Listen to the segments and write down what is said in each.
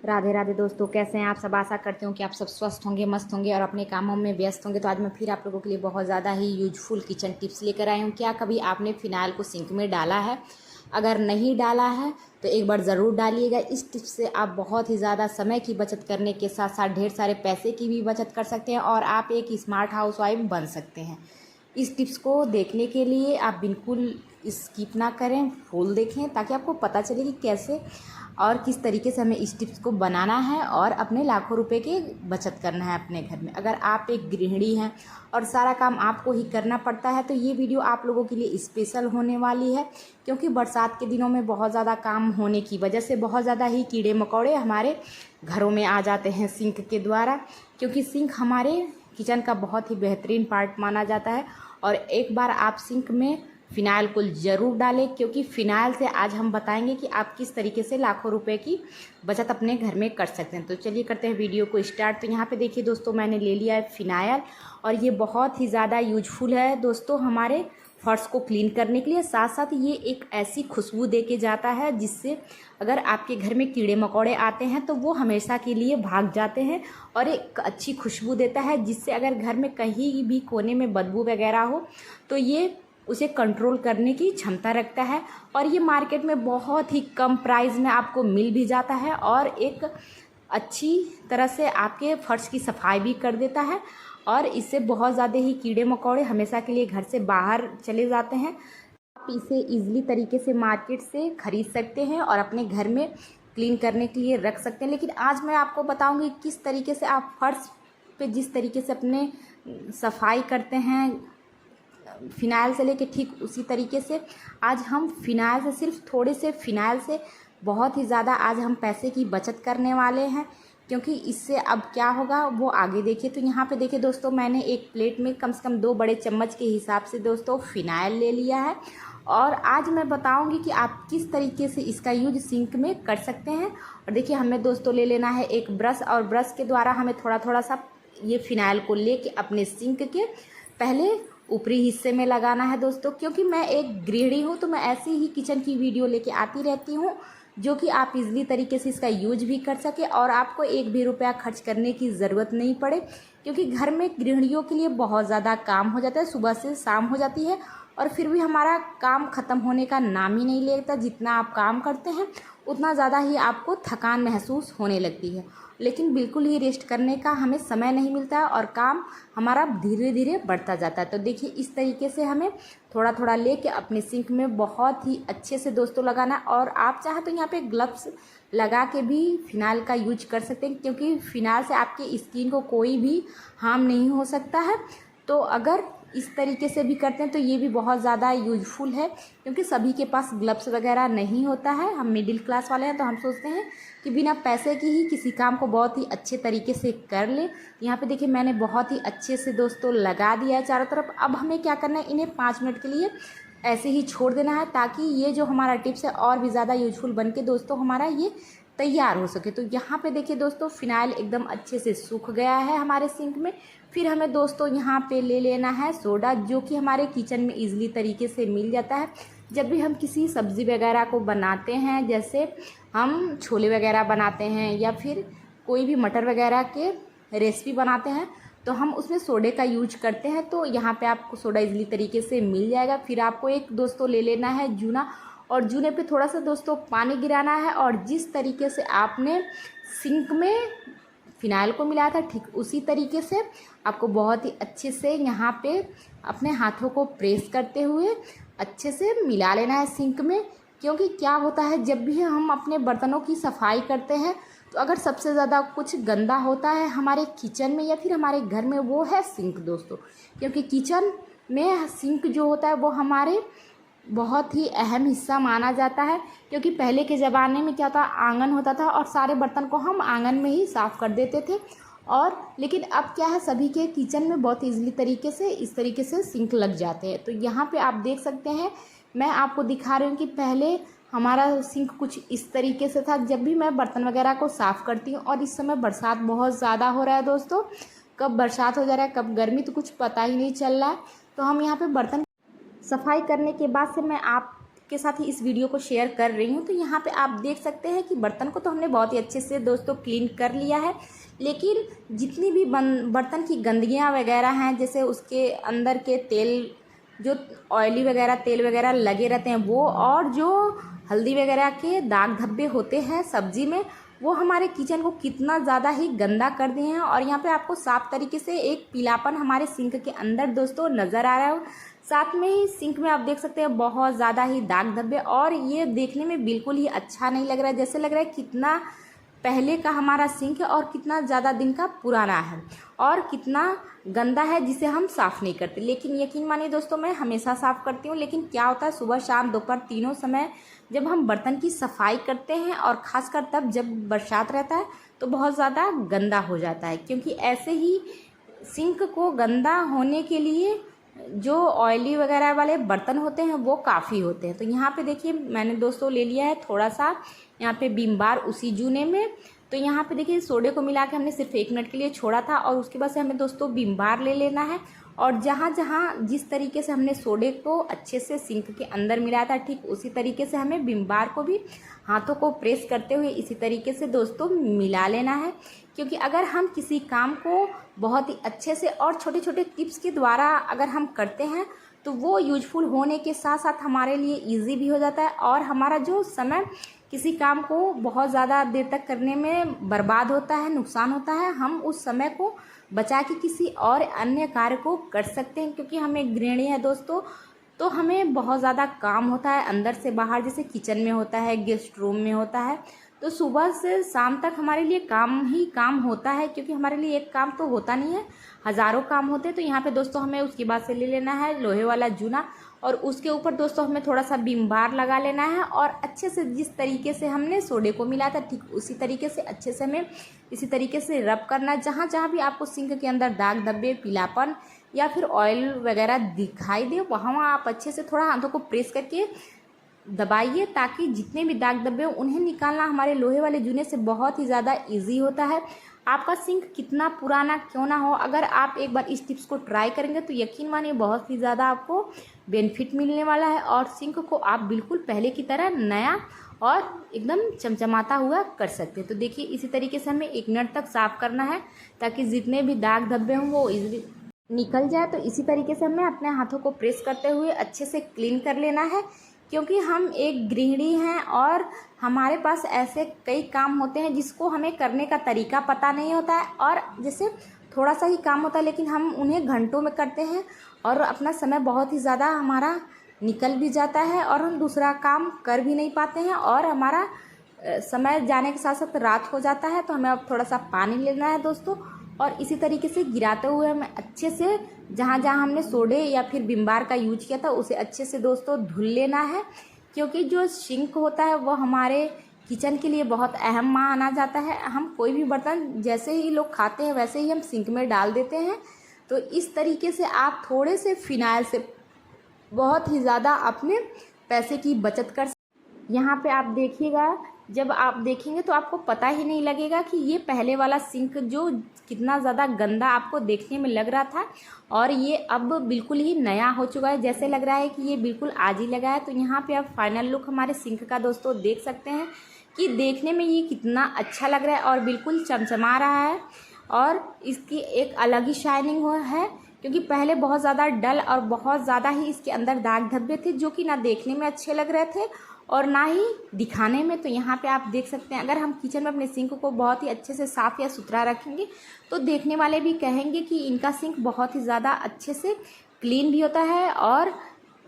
राधे राधे दोस्तों, कैसे हैं आप सब। आशा करती हूँ कि आप सब स्वस्थ होंगे, मस्त होंगे और अपने कामों में व्यस्त होंगे। तो आज मैं फिर आप लोगों के लिए बहुत ज़्यादा ही यूजफुल किचन टिप्स लेकर आई हूँ। क्या कभी आपने फ़िनाइल को सिंक में डाला है? अगर नहीं डाला है तो एक बार ज़रूर डालिएगा। इस टिप्स से आप बहुत ही ज़्यादा समय की बचत करने के साथ साथ ढेर सारे पैसे की भी बचत कर सकते हैं और आप एक स्मार्ट हाउसवाइफ बन सकते हैं। इस टिप्स को देखने के लिए आप बिल्कुल स्किप ना करें, फुल देखें ताकि आपको पता चले कि कैसे और किस तरीके से हमें इस टिप्स को बनाना है और अपने लाखों रुपए की बचत करना है अपने घर में। अगर आप एक गृहिणी हैं और सारा काम आपको ही करना पड़ता है तो ये वीडियो आप लोगों के लिए स्पेशल होने वाली है, क्योंकि बरसात के दिनों में बहुत ज़्यादा काम होने की वजह से बहुत ज़्यादा ही कीड़े मकोड़े हमारे घरों में आ जाते हैं सिंक के द्वारा। क्योंकि सिंक हमारे किचन का बहुत ही बेहतरीन पार्ट माना जाता है। और एक बार आप सिंक में फ़िनाइल को ज़रूर डालें, क्योंकि फ़िनाइल से आज हम बताएंगे कि आप किस तरीके से लाखों रुपए की बचत अपने घर में कर सकते हैं। तो चलिए करते हैं वीडियो को स्टार्ट। तो यहाँ पे देखिए दोस्तों, मैंने ले लिया है फ़िनाइल और ये बहुत ही ज़्यादा यूजफुल है दोस्तों हमारे फर्श को क्लीन करने के लिए। साथ साथ ये एक ऐसी खुशबू दे के जाता है जिससे अगर आपके घर में कीड़े मकोड़े आते हैं तो वो हमेशा के लिए भाग जाते हैं और एक अच्छी खुशबू देता है, जिससे अगर घर में कहीं भी कोने में बदबू वगैरह हो तो ये उसे कंट्रोल करने की क्षमता रखता है। और ये मार्केट में बहुत ही कम प्राइस में आपको मिल भी जाता है और एक अच्छी तरह से आपके फर्श की सफाई भी कर देता है और इससे बहुत ज़्यादा ही कीड़े मकोड़े हमेशा के लिए घर से बाहर चले जाते हैं। आप इसे ईजिली तरीके से मार्केट से ख़रीद सकते हैं और अपने घर में क्लीन करने के लिए रख सकते हैं। लेकिन आज मैं आपको बताऊंगी किस तरीके से आप फर्श पे जिस तरीके से अपने सफाई करते हैं फ़िनाइल से लेके ठीक उसी तरीके से आज हम फ़िनाइल से, सिर्फ थोड़े से फ़िनाइल से बहुत ही ज़्यादा आज हम पैसे की बचत करने वाले हैं। क्योंकि इससे अब क्या होगा वो आगे देखिए। तो यहाँ पे देखिए दोस्तों, मैंने एक प्लेट में कम से कम 2 बड़े चम्मच के हिसाब से दोस्तों फ़िनाइल ले लिया है और आज मैं बताऊंगी कि आप किस तरीके से इसका यूज सिंक में कर सकते हैं। और देखिए हमें दोस्तों ले लेना है एक ब्रश और ब्रश के द्वारा हमें थोड़ा थोड़ा सा ये फ़िनाइल को लेके अपने सिंक के पहले ऊपरी हिस्से में लगाना है दोस्तों। क्योंकि मैं एक गृहिणी हूँ तो मैं ऐसी ही किचन की वीडियो लेके आती रहती हूँ जो कि आप इजीली तरीके से इसका यूज भी कर सके और आपको एक भी रुपया खर्च करने की ज़रूरत नहीं पड़े। क्योंकि घर में गृहिणियों के लिए बहुत ज़्यादा काम हो जाता है, सुबह से शाम हो जाती है और फिर भी हमारा काम ख़त्म होने का नाम ही नहीं लेता। जितना आप काम करते हैं उतना ज़्यादा ही आपको थकान महसूस होने लगती है, लेकिन बिल्कुल ही रेस्ट करने का हमें समय नहीं मिलता है और काम हमारा धीरे धीरे बढ़ता जाता है। तो देखिए इस तरीके से हमें थोड़ा थोड़ा लेके अपने सिंक में बहुत ही अच्छे से दोस्तों लगाना है। और आप चाहे तो यहाँ पे ग्लव्स लगा के भी फ़िनाइल का यूज कर सकते हैं, क्योंकि फ़िनाइल से आपकी स्किन को कोई भी हार्म नहीं हो सकता है। तो अगर इस तरीके से भी करते हैं तो ये भी बहुत ज़्यादा यूजफुल है, क्योंकि सभी के पास ग्लव्स वगैरह नहीं होता है। हम मिडिल क्लास वाले हैं तो हम सोचते हैं कि बिना पैसे की ही किसी काम को बहुत ही अच्छे तरीके से कर ले। यहाँ पे देखिए मैंने बहुत ही अच्छे से दोस्तों लगा दिया है चारों तरफ। अब हमें क्या करना है, इन्हें 5 मिनट के लिए ऐसे ही छोड़ देना है ताकि ये जो हमारा टिप्स है और भी ज़्यादा यूजफुल बन के दोस्तों हमारा ये तैयार हो सके। तो यहाँ पे देखिए दोस्तों, फ़िनाइल एकदम अच्छे से सूख गया है हमारे सिंक में। फिर हमें दोस्तों यहाँ पे ले लेना है सोडा, जो कि हमारे किचन में ईजिली तरीके से मिल जाता है। जब भी हम किसी सब्ज़ी वगैरह को बनाते हैं, जैसे हम छोले वगैरह बनाते हैं या फिर कोई भी मटर वगैरह के रेसिपी बनाते हैं तो हम उसमें सोडे का यूज करते हैं। तो यहाँ पे आपको सोडा ईजिली तरीके से मिल जाएगा। फिर आपको एक दोस्तों ले लेना है जूना और जूने पे थोड़ा सा दोस्तों पानी गिराना है और जिस तरीके से आपने सिंक में फ़िनाइल को मिलाया था ठीक उसी तरीके से आपको बहुत ही अच्छे से यहाँ पे अपने हाथों को प्रेस करते हुए अच्छे से मिला लेना है सिंक में। क्योंकि क्या होता है, जब भी हम अपने बर्तनों की सफाई करते हैं तो अगर सबसे ज़्यादा कुछ गंदा होता है हमारे किचन में या फिर हमारे घर में वो है सिंक दोस्तों। क्योंकि किचन में सिंक जो होता है वो हमारे बहुत ही अहम हिस्सा माना जाता है। क्योंकि पहले के ज़माने में क्या था, आंगन होता था और सारे बर्तन को हम आंगन में ही साफ़ कर देते थे। और लेकिन अब क्या है, सभी के किचन में बहुत ईजिली तरीके से इस तरीके से सिंक लग जाते हैं। तो यहाँ पे आप देख सकते हैं, मैं आपको दिखा रही हूँ कि पहले हमारा सिंक कुछ इस तरीके से था जब भी मैं बर्तन वगैरह को साफ़ करती हूँ। और इस समय बरसात बहुत ज़्यादा हो रहा है दोस्तों, कब बरसात हो जा रहा है कब गर्मी तो कुछ पता ही नहीं चल रहा है। तो हम यहाँ पे बर्तन सफाई करने के बाद से मैं आप के साथ ही इस वीडियो को शेयर कर रही हूँ। तो यहाँ पे आप देख सकते हैं कि बर्तन को तो हमने बहुत ही अच्छे से दोस्तों क्लीन कर लिया है, लेकिन जितनी भी बर्तन की गंदगियाँ वगैरह हैं, जैसे उसके अंदर के तेल, जो ऑयली वगैरह तेल वगैरह लगे रहते हैं वो, और जो हल्दी वगैरह के दाग धब्बे होते हैं सब्जी में, वो हमारे किचन को कितना ज़्यादा ही गंदा कर दिए हैं। और यहाँ पे आपको साफ तरीके से एक पीलापन हमारे सिंक के अंदर दोस्तों नज़र आ रहा है। साथ में ही सिंक में आप देख सकते हैं बहुत ज़्यादा ही दाग धब्बे, और ये देखने में बिल्कुल ही अच्छा नहीं लग रहा है। जैसे लग रहा है कितना पहले का हमारा सिंक है और कितना ज़्यादा दिन का पुराना है और कितना गंदा है, जिसे हम साफ़ नहीं करते। लेकिन यकीन मानिए दोस्तों, मैं हमेशा साफ़ करती हूँ। लेकिन क्या होता है, सुबह शाम दोपहर तीनों समय जब हम बर्तन की सफाई करते हैं, और ख़ासकर तब जब बरसात रहता है, तो बहुत ज़्यादा गंदा हो जाता है। क्योंकि ऐसे ही सिंक को गंदा होने के लिए जो ऑयली वगैरह वाले बर्तन होते हैं वो काफ़ी होते हैं। तो यहाँ पे देखिए मैंने दोस्तों ले लिया है थोड़ा सा यहाँ पे विम बार उसी जूने में। तो यहाँ पे देखिए सोडे को मिला के हमने सिर्फ 1 मिनट के लिए छोड़ा था, और उसके बाद से हमें दोस्तों विम बार ले लेना है। और जहाँ जहाँ जिस तरीके से हमने सोडे को अच्छे से सिंक के अंदर मिलाया था, ठीक उसी तरीके से हमें विम बार को भी हाथों को प्रेस करते हुए इसी तरीके से दोस्तों मिला लेना है। क्योंकि अगर हम किसी काम को बहुत ही अच्छे से और छोटे छोटे टिप्स के द्वारा अगर हम करते हैं, तो वो यूजफुल होने के साथ साथ हमारे लिए ईजी भी हो जाता है, और हमारा जो समय किसी काम को बहुत ज़्यादा देर तक करने में बर्बाद होता है, नुकसान होता है, हम उस समय को बचा के किसी और अन्य कार्य को कर सकते हैं। क्योंकि हम एक गृहिणी है दोस्तों, तो हमें बहुत ज़्यादा काम होता है अंदर से बाहर, जैसे किचन में होता है, गेस्ट रूम में होता है। तो सुबह से शाम तक हमारे लिए काम ही काम होता है, क्योंकि हमारे लिए एक काम तो होता नहीं है, हज़ारों काम होते हैं। तो यहाँ पे दोस्तों हमें उसके बाद से ले लेना है लोहे वाला जूना, और उसके ऊपर दोस्तों हमें थोड़ा सा विम बार लगा लेना है, और अच्छे से जिस तरीके से हमने सोडे को मिलाया था ठीक उसी तरीके से अच्छे से हमें इसी तरीके से रब करना। जहाँ जहाँ भी आपको सिंक के अंदर दाग धब्बे, पीलापन या फिर ऑयल वगैरह दिखाई दे, वहाँ आप अच्छे से थोड़ा हाथों को प्रेस करके दबाइए, ताकि जितने भी दाग धब्बे हों उन्हें निकालना हमारे लोहे वाले जूने से बहुत ही ज़्यादा ईजी होता है। आपका सिंक कितना पुराना क्यों ना हो, अगर आप एक बार इस टिप्स को ट्राई करेंगे तो यकीन मानिए बहुत ही ज़्यादा आपको बेनिफिट मिलने वाला है, और सिंक को आप बिल्कुल पहले की तरह नया और एकदम चमचमाता हुआ कर सकते हैं। तो देखिए इसी तरीके से हमें 1 मिनट तक साफ़ करना है, ताकि जितने भी दाग धब्बे हों वो इजीली निकल जाए। तो इसी तरीके से हमें अपने हाथों को प्रेस करते हुए अच्छे से क्लीन कर लेना है। क्योंकि हम एक गृहिणी हैं और हमारे पास ऐसे कई काम होते हैं जिसको हमें करने का तरीका पता नहीं होता है, और जैसे थोड़ा सा ही काम होता है लेकिन हम उन्हें घंटों में करते हैं, और अपना समय बहुत ही ज़्यादा हमारा निकल भी जाता है, और हम दूसरा काम कर भी नहीं पाते हैं, और हमारा समय जाने के साथ साथ रात हो जाता है। तो हमें अब थोड़ा सा पानी लेना है दोस्तों, और इसी तरीके से गिराते हुए हमें अच्छे से जहाँ जहाँ हमने सोडे या फिर विम बार का यूज किया था उसे अच्छे से दोस्तों धुल लेना है। क्योंकि जो सिंक होता है वो हमारे किचन के लिए बहुत अहम माना जाता है। हम कोई भी बर्तन जैसे ही लोग खाते हैं वैसे ही हम सिंक में डाल देते हैं। तो इस तरीके से आप थोड़े से फिनाइल से बहुत ही ज़्यादा अपने पैसे की बचत कर। यहाँ पे आप देखिएगा, जब आप देखेंगे तो आपको पता ही नहीं लगेगा कि ये पहले वाला सिंक जो कितना ज़्यादा गंदा आपको देखने में लग रहा था, और ये अब बिल्कुल ही नया हो चुका है। जैसे लग रहा है कि ये बिल्कुल आज ही लगा है। तो यहाँ पे आप फाइनल लुक हमारे सिंक का दोस्तों देख सकते हैं कि देखने में ये कितना अच्छा लग रहा है और बिल्कुल चमचमा रहा है, और इसकी एक अलग ही शाइनिंग है। क्योंकि पहले बहुत ज़्यादा डल और बहुत ज़्यादा ही इसके अंदर दाग धब्बे थे, जो कि ना देखने में अच्छे लग रहे थे और ना ही दिखाने में। तो यहाँ पे आप देख सकते हैं, अगर हम किचन में अपने सिंक को बहुत ही अच्छे से साफ़ या सुथरा रखेंगे तो देखने वाले भी कहेंगे कि इनका सिंक बहुत ही ज़्यादा अच्छे से क्लीन भी होता है, और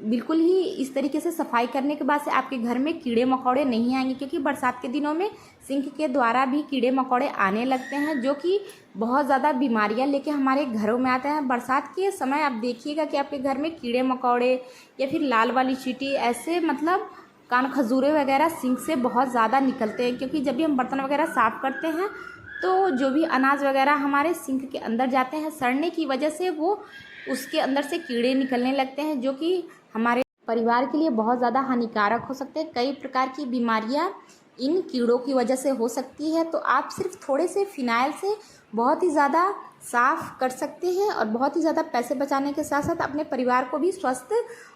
बिल्कुल ही इस तरीके से सफाई करने के बाद से आपके घर में कीड़े मकोड़े नहीं आएंगे। क्योंकि बरसात के दिनों में सिंक के द्वारा भी कीड़े मकोड़े आने लगते हैं, जो कि बहुत ज़्यादा बीमारियां लेके हमारे घरों में आते हैं। बरसात के समय आप देखिएगा कि आपके घर में कीड़े मकोड़े या फिर लाल वाली चींटी, ऐसे मतलब कान खजूरे वगैरह सिंक से बहुत ज़्यादा निकलते हैं। क्योंकि जब भी हम बर्तन वगैरह साफ़ करते हैं तो जो भी अनाज वगैरह हमारे सिंक के अंदर जाते हैं, सड़ने की वजह से वो उसके अंदर से कीड़े निकलने लगते हैं, जो कि हमारे परिवार के लिए बहुत ज़्यादा हानिकारक हो सकते हैं। कई प्रकार की बीमारियां इन कीड़ों की वजह से हो सकती है। तो आप सिर्फ थोड़े से फिनाइल से बहुत ही ज़्यादा साफ़ कर सकते हैं और बहुत ही ज़्यादा पैसे बचाने के साथ साथ अपने परिवार को भी स्वस्थ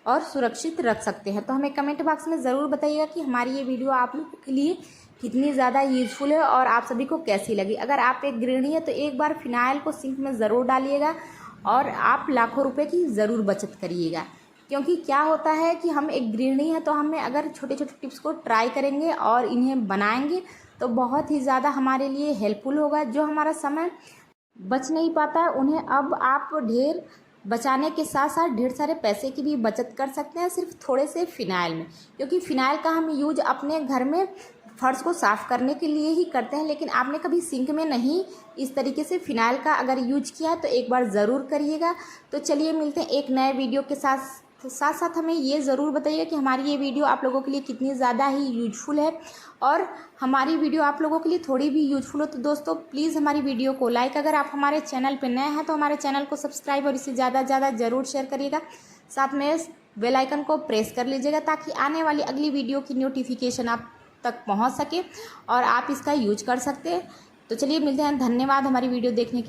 और सुरक्षित रख सकते हैं। तो हमें कमेंट बॉक्स में ज़रूर बताइएगा कि हमारी ये वीडियो आप लोगों के लिए कितनी ज़्यादा यूज़फुल है और आप सभी को कैसी लगी। अगर आप एक गृहिणी है तो एक बार फिनाइल को सिंक में ज़रूर डालिएगा और आप लाखों रुपए की ज़रूर बचत करिएगा। क्योंकि क्या होता है कि हम एक गृहिणी हैं तो हमें अगर छोटे छोटे टिप्स को ट्राई करेंगे और इन्हें बनाएंगे तो बहुत ही ज़्यादा हमारे लिए हेल्पफुल होगा। जो हमारा समय बच नहीं पाता है उन्हें अब आप ढेर बचाने के साथ साथ ढेर सारे पैसे की भी बचत कर सकते हैं सिर्फ थोड़े से फिनाइल में। क्योंकि फिनाइल का हम यूज अपने घर में फर्श को साफ़ करने के लिए ही करते हैं, लेकिन आपने कभी सिंक में नहीं इस तरीके से फिनाइल का अगर यूज किया है तो एक बार ज़रूर करिएगा। तो चलिए मिलते हैं एक नए वीडियो के साथ। साथ हमें ये ज़रूर बताइए कि हमारी ये वीडियो आप लोगों के लिए कितनी ज़्यादा ही यूजफुल है और हमारी वीडियो आप लोगों के लिए थोड़ी भी यूजफुल हो तो दोस्तों प्लीज़ हमारी वीडियो को लाइक, अगर आप हमारे चैनल पर नए हैं तो हमारे चैनल को सब्सक्राइब और इसे ज़्यादा से ज़्यादा ज़रूर शेयर करिएगा। साथ में बेल आइकन को प्रेस कर लीजिएगा ताकि आने वाली अगली वीडियो की नोटिफिकेशन आप तक पहुँच सके और आप इसका यूज कर सकते हैं। तो चलिए मिलते हैं, धन्यवाद हमारी वीडियो देखने के लिए।